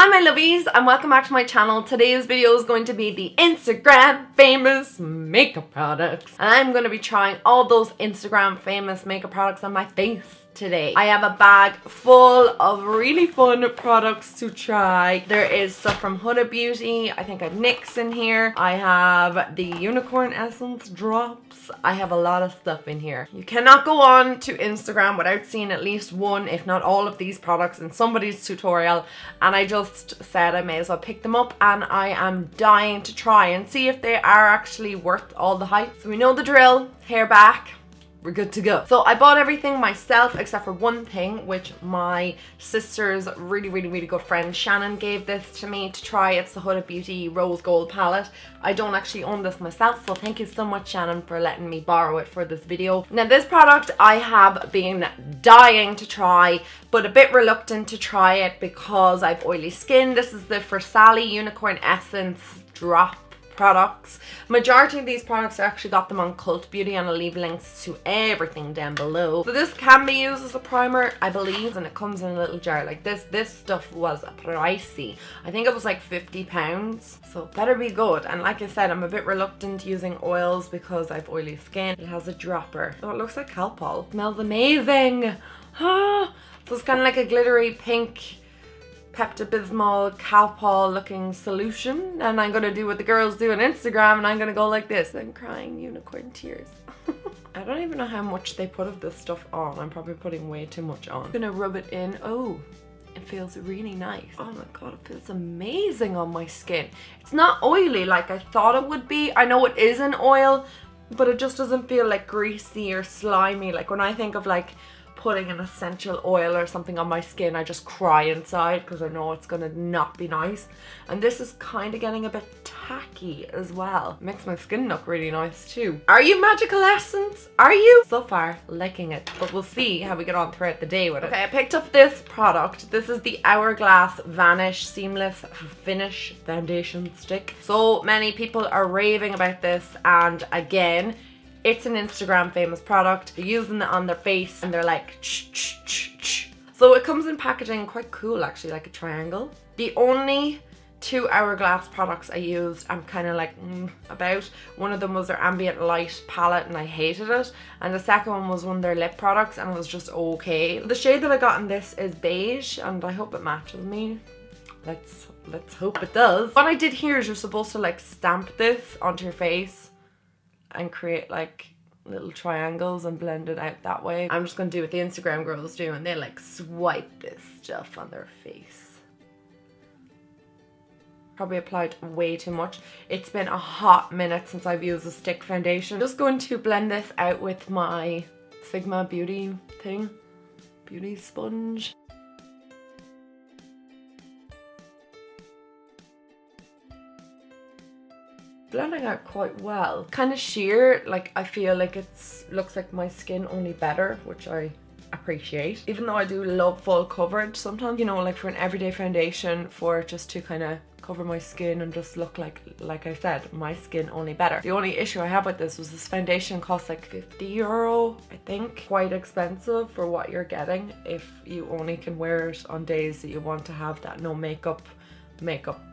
Hi my lovies and welcome back to my channel. Today's video is going to be the Instagram famous makeup products. And I'm going to be trying all those Instagram famous makeup products on my face today. I have a bag full of really fun products to try. There is stuff from Huda Beauty. I think I have NYX in here. I have the Unicorn Essence drops. I have a lot of stuff in here. You cannot go on to Instagram without seeing at least one, if not all of these products in somebody's tutorial. And I just said I may as well pick them up, and I am dying to try and see if they are actually worth all the hype. So we know the drill. Hair back. We're good to go. So I bought everything myself except for one thing, which my sister's really good friend Shannon gave this to me to try. It's the Huda Beauty Rose Gold palette. I don't actually own this myself, so thank you so much, Shannon, for letting me borrow it for this video. Now this product I have been dying to try, but a bit reluctant to try it because I have oily skin. This is the FARSÁLI Unicorn Essence drop products. Majority of these products I actually got them on Cult Beauty, and I'll leave links to everything down below. So this can be used as a primer, I believe, and it comes in a little jar like this. This stuff was pricey. I think it was like £50, so better be good. And like I said, I'm a bit reluctant using oils because I have oily skin. It has a dropper. Oh, it looks like Calpol. It smells amazing. So it's kind of like a glittery pink Pepto-Bismol Calpol looking solution, and I'm gonna do what the girls do on Instagram, and I'm gonna go like this. I'm crying unicorn tears. I don't even know how much they put of this stuff on. I'm probably putting way too much on. I'm gonna rub it in. Oh, it feels really nice. Oh my god, it feels amazing on my skin. It's not oily like I thought it would be. I know it is an oil, but it just doesn't feel like greasy or slimy. Like when I think of like putting an essential oil or something on my skin, I just cry inside because I know it's gonna not be nice. And this is kind of getting a bit tacky as well. Makes my skin look really nice too. Are you Magical Essence? Are you? So far, liking it, but we'll see how we get on throughout the day with it. Okay, I picked up this product. This is the Hourglass Vanish Seamless Finish Foundation Stick. So many people are raving about this, and again, it's an Instagram famous product. They're using it on their face and they're like ch. So it comes in packaging quite cool actually, like a triangle. The only two Hourglass products I used I'm kind of like about. One of them was their Ambient Light palette and I hated it, and the second one was one of their lip products and it was just okay. The shade that I got in this is beige, and I hope it matches me. Let's hope it does. What I did here is you're supposed to like stamp this onto your face and create like little triangles and blend it out that way. I'm just gonna do what the Instagram girls do, and they like swipe this stuff on their face. Probably applied way too much. It's been a hot minute since I've used a stick foundation. Just going to blend this out with my Sigma beauty sponge. Blending out quite well. Kind of sheer, like I feel like it's looks like my skin, only better, which I appreciate. Even though I do love full coverage sometimes, you know, like for an everyday foundation, for just to kind of cover my skin and just look like I said, my skin, only better. The only issue I have with this was this foundation costs like €50, I think. Quite expensive for what you're getting if you only can wear it on days that you want to have that no makeup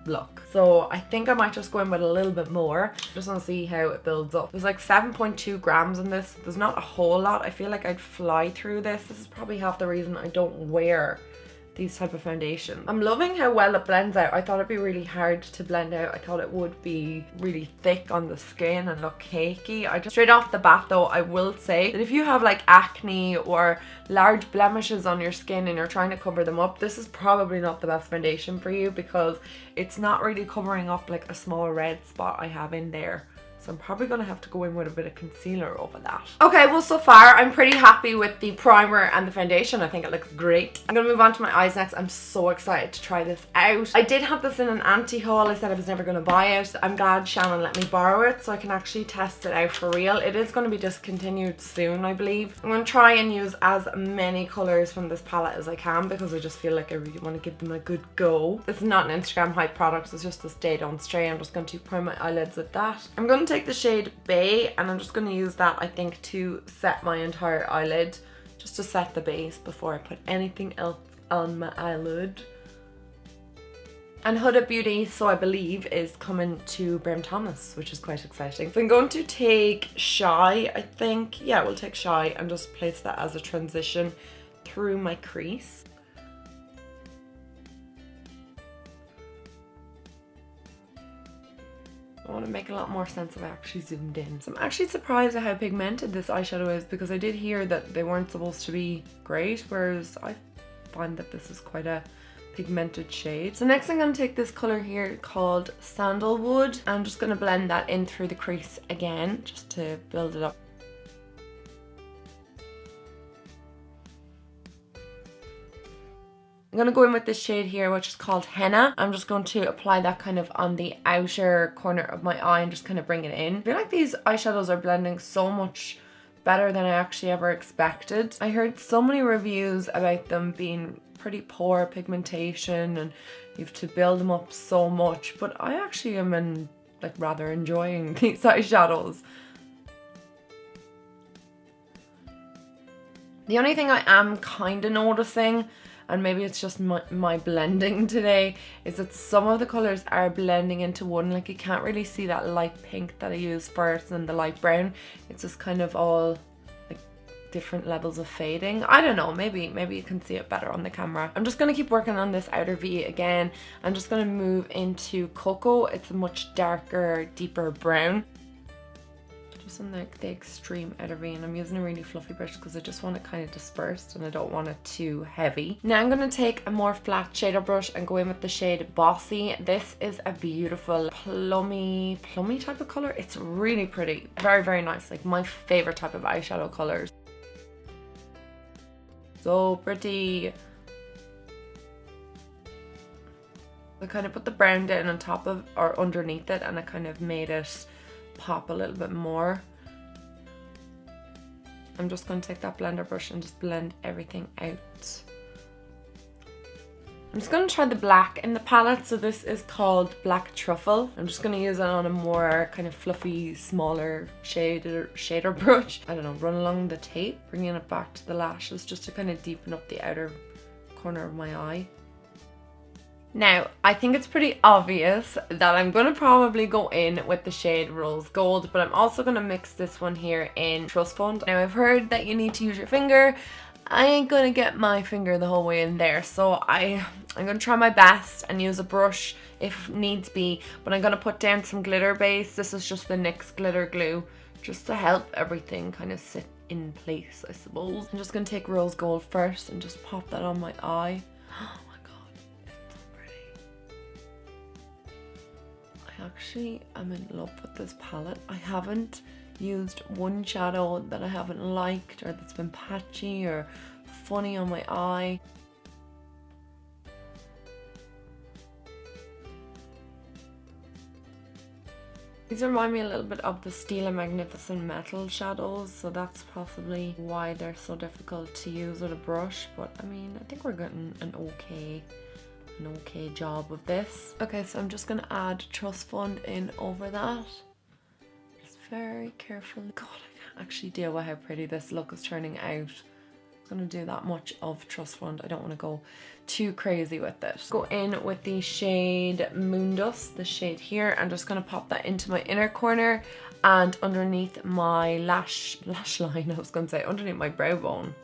look. So I think I might just go in with a little bit more. Just want to see how it builds up. There's like 7.2 grams in this. There's not a whole lot. I feel like I'd fly through this. This is probably half the reason I don't wear these type of foundations. I'm loving how well it blends out. I thought it'd be really hard to blend out. I thought it would be really thick on the skin and look cakey. Straight off the bat though, I will say that if you have like acne or large blemishes on your skin and you're trying to cover them up, this is probably not the best foundation for you because it's not really covering up like a small red spot I have in there. So I'm probably going to have to go in with a bit of concealer over that. Okay, well so far I'm pretty happy with the primer and the foundation. I think it looks great. I'm going to move on to my eyes next. I'm so excited to try this out. I did have this in an anti-haul. I said I was never going to buy it. I'm glad Shannon let me borrow it so I can actually test it out for real. It is going to be discontinued soon, I believe. I'm going to try and use as many colours from this palette as I can because I just feel like I really want to give them a good go. This is not an Instagram hype product. It's just a Stay Don't Stray. I'm just going to prime my eyelids with that. I'm going to take the shade Bay, and I'm just going to use that, I think, to set my entire eyelid, just to set the base before I put anything else on my eyelid. And Huda Beauty, so I believe, is coming to Graham Thomas, which is quite exciting. So I'm going to take Shy, I think. Yeah, we'll take Shy and just place that as a transition through my crease. I want to make a lot more sense if I actually zoomed in. So I'm actually surprised at how pigmented this eyeshadow is, because I did hear that they weren't supposed to be great, whereas I find that this is quite a pigmented shade. So next I'm going to take this color here called Sandalwood. I'm just going to blend that in through the crease again, just to build it up. I'm going to go in with this shade here, which is called Henna. I'm just going to apply that kind of on the outer corner of my eye and just kind of bring it in. I feel like these eyeshadows are blending so much better than I actually ever expected. I heard so many reviews about them being pretty poor pigmentation and you have to build them up so much, but I actually am rather enjoying these eyeshadows. The only thing I am kind of noticing, and maybe it's just my blending today, is that some of the colors are blending into one. Like you can't really see that light pink that I used first and the light brown. It's just kind of all like different levels of fading. I don't know, maybe you can see it better on the camera. I'm just going to keep working on this outer V again. I'm just going to move into Cocoa. It's a much darker, deeper brown. Just in the extreme outer V, and I'm using a really fluffy brush because I just want it kind of dispersed and I don't want it too heavy. Now I'm going to take a more flat shader brush and go in with the shade Bossy. This is a beautiful plummy type of color. It's really pretty, very, very nice. Like my favorite type of eyeshadow colors. So pretty. I kind of put the brown down on top of or underneath it, and I kind of made it pop a little bit more. I'm just going to take that blender brush and just blend everything out. I'm just going to try the black in the palette. So this is called Black Truffle. I'm just going to use it on a more kind of fluffy, smaller shader brush. I don't know, run along the tape, bringing it back to the lashes just to kind of deepen up the outer corner of my eye. Now, I think it's pretty obvious that I'm going to probably go in with the shade Rose Gold, but I'm also going to mix this one here in Trust Fund. Now, I've heard that you need to use your finger. I ain't going to get my finger the whole way in there, so I'm going to try my best and use a brush if needs be, but I'm going to put down some glitter base. This is just the NYX glitter glue, just to help everything kind of sit in place, I suppose. I'm just going to take Rose Gold first and just pop that on my eye. Actually, I'm in love with this palette. I haven't used one shadow that I haven't liked or that's been patchy or funny on my eye. These remind me a little bit of the Stila Magnificent Metal shadows, so that's possibly why they're so difficult to use with a brush, but I mean, I think we're getting an okay job of this. Okay, so I'm just going to add Trust Fund in over that. Just very carefully. God, I can't actually deal with how pretty this look is turning out. I'm going to do that much of Trust Fund. I don't want to go too crazy with it. Go in with the shade Moondust, the shade here. I'm just going to pop that into my inner corner and underneath my lash line, I was going to say, underneath my brow bone.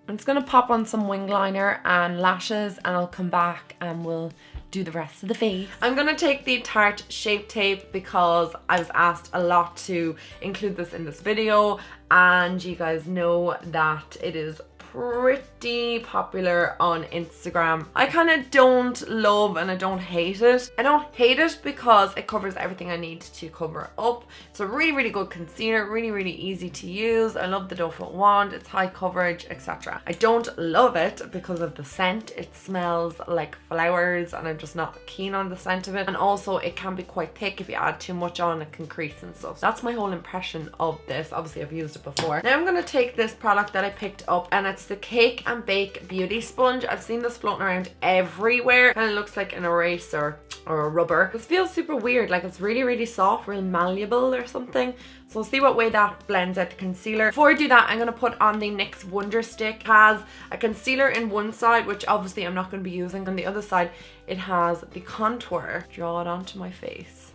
I'm just going to pop on some wing liner and lashes, and I'll come back and we'll do the rest of the face. I'm going to take the Tarte Shape Tape because I was asked a lot to include this in this video, and you guys know that it is pretty popular on Instagram. I kind of don't love and I don't hate it. I don't hate it because it covers everything I need to cover up. It's a really, really good concealer, really, really easy to use. I love the doe foot wand, it's high coverage, etc. I don't love it because of the scent. It smells like flowers and I'm just not keen on the scent of it. And also it can be quite thick. If you add too much on, it can crease and stuff. That's my whole impression of this. Obviously I've used it before. Now I'm going to take this product that I picked up, and it's the Cake and Bake Beauty Sponge. I've seen this floating around everywhere. Kind of looks like an eraser or a rubber. This feels super weird, like it's really, really soft, real malleable or something. So we'll see what way that blends out the concealer. Before I do that, I'm going to put on the NYX Wonder Stick. It has a concealer in one side, which obviously I'm not going to be using. On the other side, it has the contour. Draw it onto my face.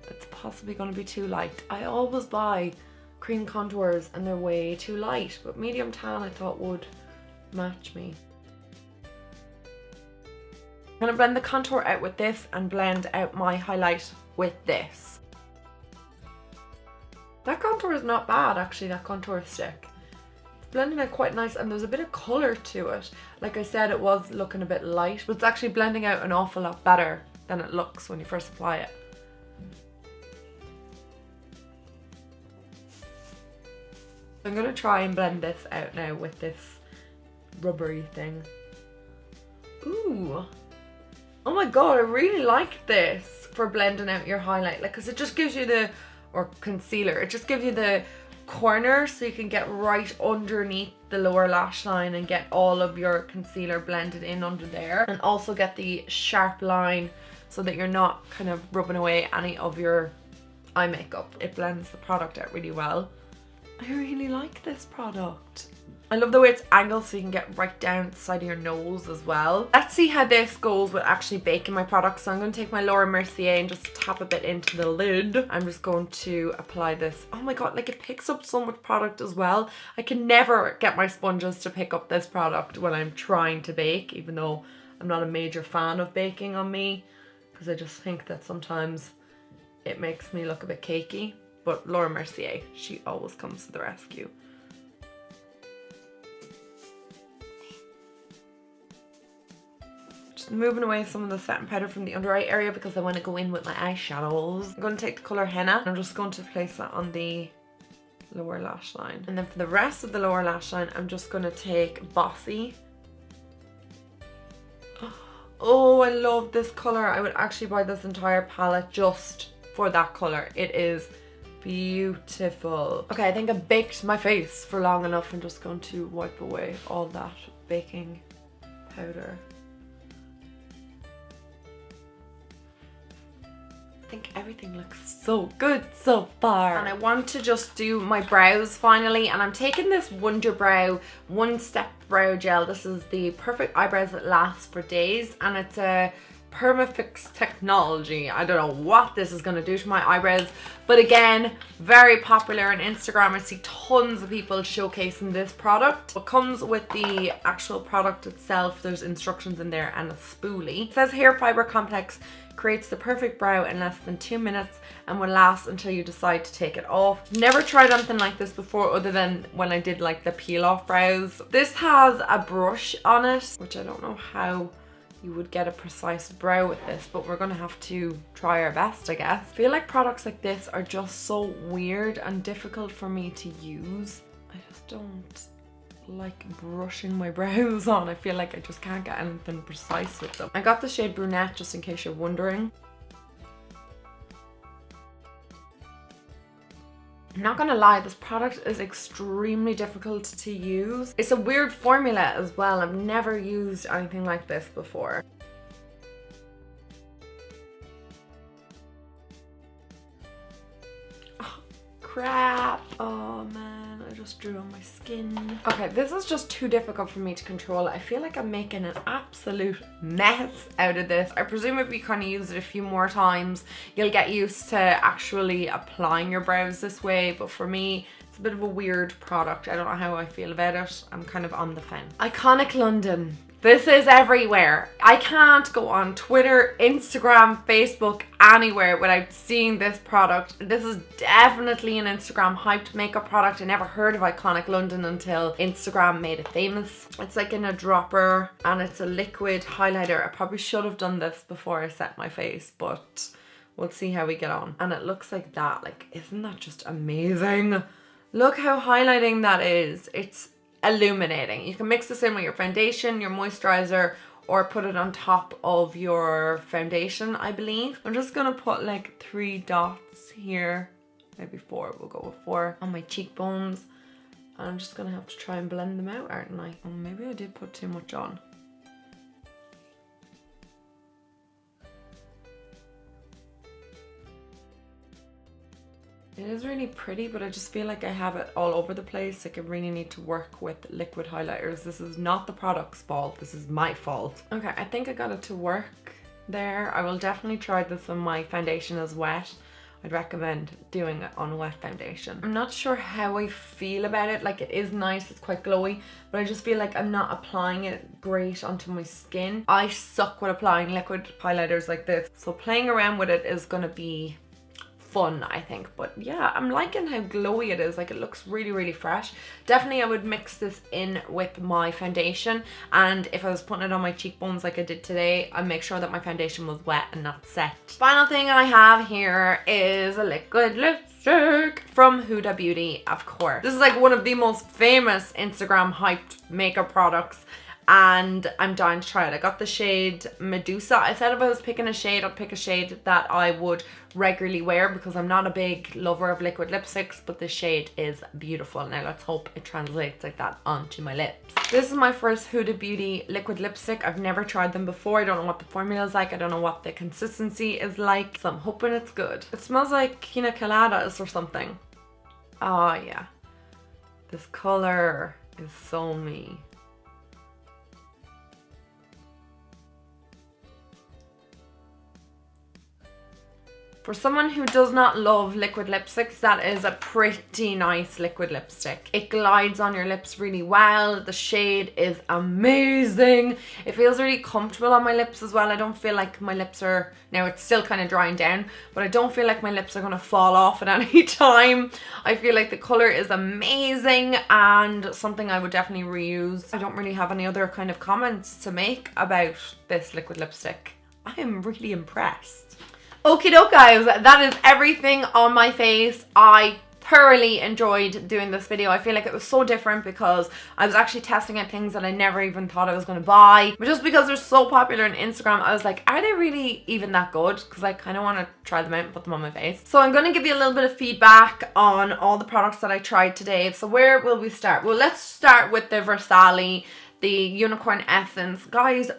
It's possibly going to be too light. I always buy cream contours and they're way too light, but medium tan I thought would match me. I'm going to blend the contour out with this and blend out my highlight with this. That contour is not bad actually, that contour stick. It's blending out quite nice and there's a bit of colour to it. Like I said, it was looking a bit light, but it's actually blending out an awful lot better than it looks when you first apply it. I'm going to try and blend this out now with this rubbery thing. Ooh. Oh my god, I really like this for blending out your highlight. Like, because it just gives you the, or concealer, it just gives you the corner so you can get right underneath the lower lash line and get all of your concealer blended in under there. And also get the sharp line so that you're not kind of rubbing away any of your eye makeup. It blends the product out really well. I really like this product. I love the way it's angled so you can get right down the side of your nose as well. Let's see how this goes with actually baking my product. So I'm going to take my Laura Mercier and just tap a bit into the lid. I'm just going to apply this. Oh my god, like it picks up so much product as well. I can never get my sponges to pick up this product when I'm trying to bake, even though I'm not a major fan of baking on me, because I just think that sometimes it makes me look a bit cakey. But Laura Mercier, she always comes to the rescue. Just moving away some of the setting powder from the under eye area because I want to go in with my eyeshadows. I'm going to take the colour Henna and I'm just going to place that on the lower lash line. And then for the rest of the lower lash line, I'm just going to take Bossy. Oh, I love this colour. I would actually buy this entire palette just for that colour. It is beautiful. Okay, I think I baked my face for long enough. I'm just going to wipe away all that baking powder. I think everything looks so good so far. And I want to just do my brows finally, and I'm taking this Wonder Brow One Step Brow Gel. This is the Perfect Eyebrows That Last for Days, and it's a Permafix technology. I don't know what this is going to do to my eyebrows, but again, very popular on Instagram. I see tons of people showcasing this product. What comes with the actual product itself, there's instructions in there and a spoolie. It says hair fiber complex creates the perfect brow in less than 2 minutes and will last until you decide to take it off. Never tried anything like this before other than when I did like the peel off brows. This has a brush on it, which I don't know how you would get a precise brow with this, but we're gonna have to try our best, I guess. I feel like products like this are just so weird and difficult for me to use. I just don't like brushing my brows on. I feel like I just can't get anything precise with them. I got the shade Brunette just in case you're wondering. I'm not gonna lie, this product is extremely difficult to use. It's a weird formula as well. I've never used anything like this before. Oh, crap. Oh man, I just drew on my skin. Okay, this is just too difficult for me to control. I feel like I'm making an absolute mess out of this. I presume if you kind of use it a few more times, you'll get used to actually applying your brows this way, but for me, it's a bit of a weird product. I don't know how I feel about it. I'm kind of on the fence. Iconic London. This is everywhere. I can't go on Twitter, Instagram, Facebook, anywhere without seeing this product. This is definitely an Instagram hyped makeup product. I never heard of Iconic London until Instagram made it famous. It's like in a dropper and it's a liquid highlighter. I probably should have done this before I set my face, but we'll see how we get on. And it looks like that. Like, isn't that just amazing? Look how highlighting that is. It's illuminating. You can mix this in with your foundation, your moisturiser, or put it on top of your foundation, I believe. I'm just gonna put like 3 dots here, maybe 4, we'll go with 4, on my cheekbones. And I'm just gonna have to try and blend them out, aren't I? Oh, maybe I did put too much on. It is really pretty, but I just feel like I have it all over the place. Like I really need to work with liquid highlighters. This is not the product's fault. This is my fault. Okay, I think I got it to work there. I will definitely try this when my foundation is wet. I'd recommend doing it on wet foundation. I'm not sure how I feel about it. Like it is nice, it's quite glowy, but I just feel like I'm not applying it great onto my skin. I suck with applying liquid highlighters like this. So playing around with it is gonna be fun, I think. But yeah, I'm liking how glowy it is. Like it looks really, really fresh. Definitely I would mix this in with my foundation, and if I was putting it on my cheekbones like I did today, I'd make sure that my foundation was wet and not set. Final thing I have here is a liquid lipstick from Huda Beauty, of course. This is like one of the most famous Instagram hyped makeup products, and I'm dying to try it. I got the shade Medusa. I said if I was picking a shade, I'd pick a shade that I would regularly wear because I'm not a big lover of liquid lipsticks, but the shade is beautiful. Now let's hope it translates like that onto my lips. This is my first Huda Beauty liquid lipstick. I've never tried them before. I don't know what the formula is like. I don't know what the consistency is like, so I'm hoping it's good. It smells like pina coladas or something. Oh yeah. This color is so me. For someone who does not love liquid lipsticks, that is a pretty nice liquid lipstick. It glides on your lips really well. The shade is amazing. It feels really comfortable on my lips as well. I don't feel like my lips are, now it's still kind of drying down, but I don't feel like my lips are going to fall off at any time. I feel like the color is amazing and something I would definitely reuse. I don't really have any other kind of comments to make about this liquid lipstick. I am really impressed. Okie doke guys, that is everything on my face. I thoroughly enjoyed doing this video. I feel like it was so different because I was actually testing out things that I never even thought I was going to buy. But just because they're so popular on Instagram, I was like, are they really even that good? Because I kind of want to try them out and put them on my face. So I'm going to give you a little bit of feedback on all the products that I tried today. So where will we start? Well, let's start with the FARSÁLI, the Unicorn Essence. Guys,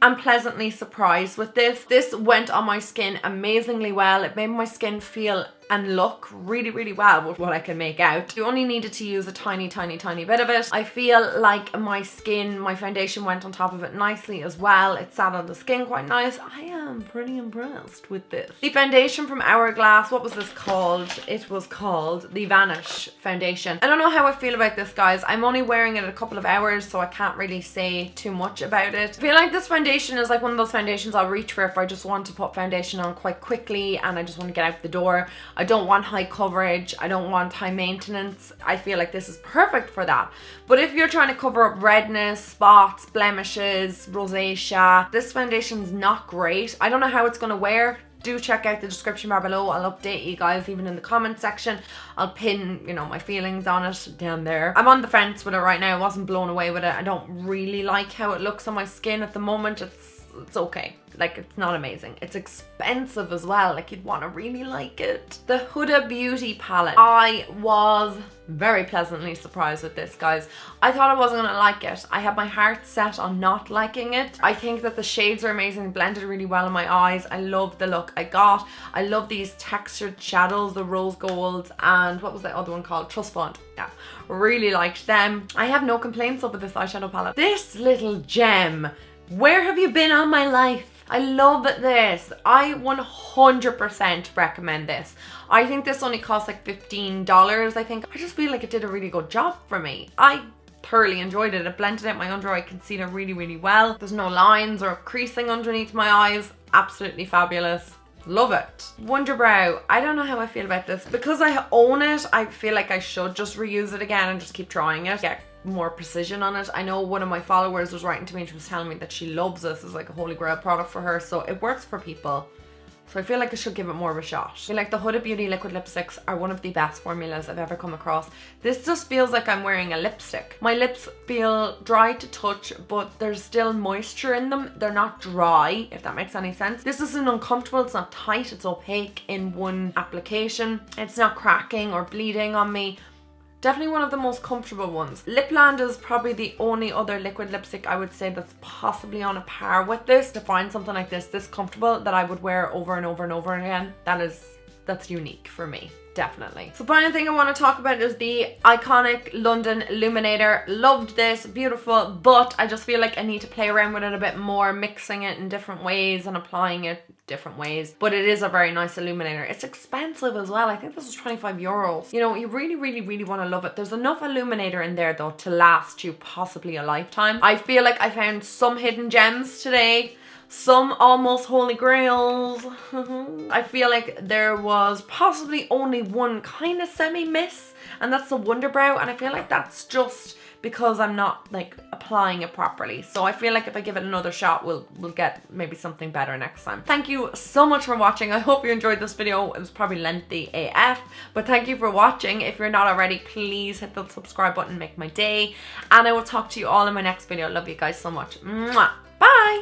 I'm pleasantly surprised with this. This went on my skin amazingly well. It made my skin feel and look really, really well with what I can make out. You only needed to use a tiny, tiny, tiny bit of it. I feel like my skin, my foundation went on top of it nicely as well. It sat on the skin quite nice. I am pretty impressed with this. The foundation from Hourglass, what was this called? It was called the Vanish foundation. I don't know how I feel about this, guys. I'm only wearing it a couple of hours, so I can't really say too much about it. I feel like this foundation is like one of those foundations I'll reach for if I just want to put foundation on quite quickly and I just want to get out the door. I don't want high coverage. I don't want high maintenance. I feel like this is perfect for that. But if you're trying to cover up redness, spots, blemishes, rosacea, this foundation is not great. I don't know how it's going to wear. Do check out the description bar below. I'll update you guys even in the comment section. I'll pin, you know, my feelings on it down there. I'm on the fence with it right now. I wasn't blown away with it. I don't really like how it looks on my skin at the moment. It's okay. Like, it's not amazing. It's expensive as well. Like, you'd want to really like it. The Huda Beauty palette. I was very pleasantly surprised with this, guys. I thought I wasn't going to like it. I had my heart set on not liking it. I think that the shades are amazing, blended really well in my eyes. I love the look I got. I love these textured shadows, the rose gold, and what was the other one called? Trust Fund. Yeah, really liked them. I have no complaints over this eyeshadow palette. This little gem. Where have you been all my life? I love this. I 100% recommend this. I think this only cost like $15, I think. I just feel like it did a really good job for me. I thoroughly enjoyed it. It blended out my under eye concealer really, really well. There's no lines or creasing underneath my eyes. Absolutely fabulous. Love it. Wonderbrow. I don't know how I feel about this. Because I own it, I feel like I should just reuse it again and just keep trying it. Get more precision on it. I know one of my followers was writing to me and she was telling me that she loves this. It's like a holy grail product for her, so it works for people. So I feel like I should give it more of a shot. I feel like the Huda Beauty liquid lipsticks are one of the best formulas I've ever come across. This just feels like I'm wearing a lipstick. My lips feel dry to touch, but there's still moisture in them. They're not dry, if that makes any sense. This isn't uncomfortable, it's not tight, it's opaque in one application. It's not cracking or bleeding on me. Definitely one of the most comfortable ones. Lipland is probably the only other liquid lipstick I would say that's possibly on a par with this. To find something like this comfortable that I would wear over and over and over again, that's unique for me. Definitely. So final thing I want to talk about is the iconic London Illuminator. Loved this, beautiful, but I just feel like I need to play around with it a bit more, mixing it in different ways and applying it different ways. But it is a very nice illuminator. It's expensive as well. I think this was 25 euros. You know, you really, really, really want to love it. There's enough illuminator in there though to last you possibly a lifetime. I feel like I found some hidden gems today. Some almost holy grails. I feel like there was possibly only one kind of semi-miss, and that's the Wonder Brow, and I feel like that's just because I'm not like applying it properly. So I feel like if I give it another shot, we'll get maybe something better next time. Thank you so much for watching. I hope you enjoyed this video. It was probably lengthy AF, but thank you for watching. If you're not already, please hit the subscribe button, make my day, and I will talk to you all in my next video. Love you guys so much. Mwah. Bye.